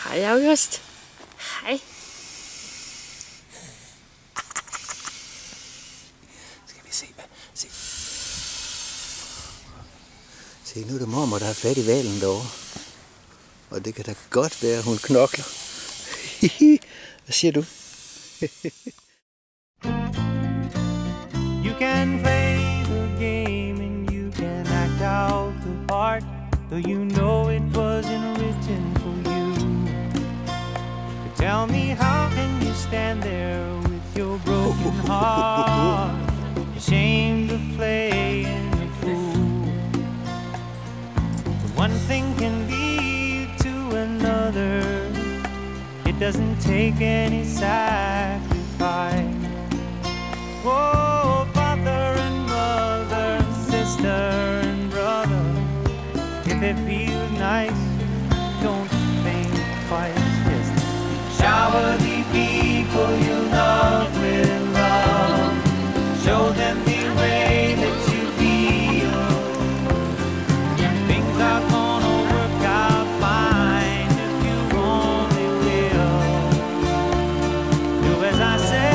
Hej August. Hej. Skal vi se, hvad? Se, nu er det mormor, der har fat i hvalen derovre. Og det kan da godt være, hun knokler. Hvad siger du? You can play the game and you can act out the part, though you know it wasn't written for you. But tell me, how can you stand there with your broken heart, ashamed of playing the fool? But one thing can lead to another. It doesn't take any sacrifice. Whoa, father and mother, sister and brother, if it feels nice, don't think twice. Just shower the people you love with love. Show them the way that you feel. Things are gonna work out fine if you only will. Do as I say.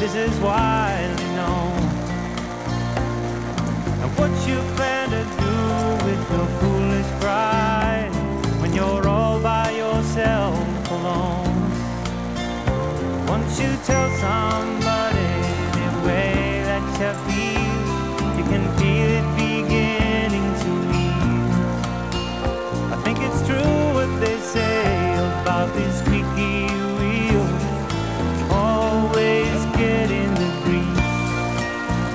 This is widely known. And what you plan to do with your foolish pride when you're all by yourself alone? Once you tell somebody the way that you feel, you can feel it beginning to ease. I think it's true what they say about these squeaky wheels. Always get in the grease.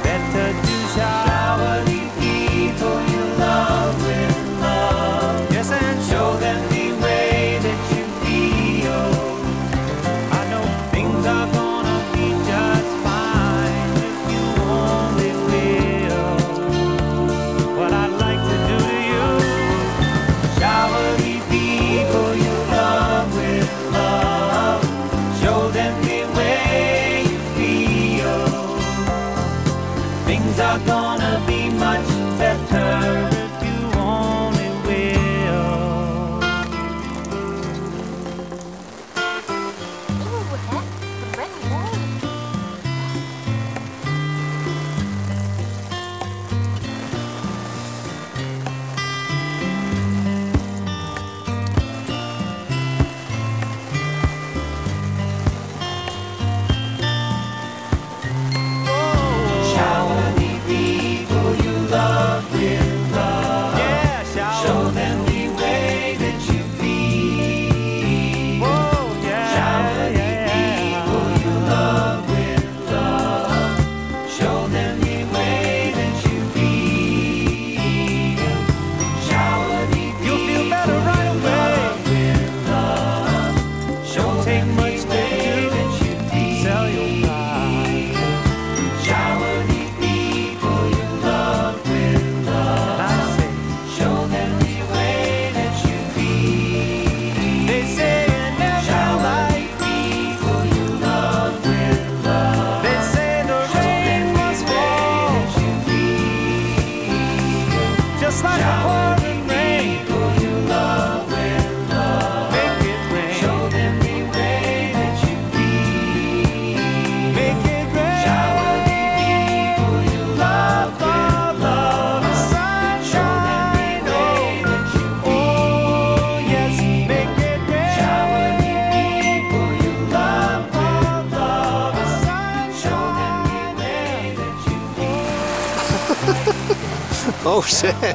Better to shower the people you love with love. Yes, and show them the way that you feel. I know things are gonna be just fine if you only will. What I'd like to do to you, shower the people you love with love. Show them the way you feel. Things are gonna be much better if you only will.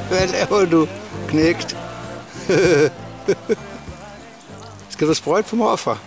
Hvad laver du, knægt? Skal du sprøjte på morfar?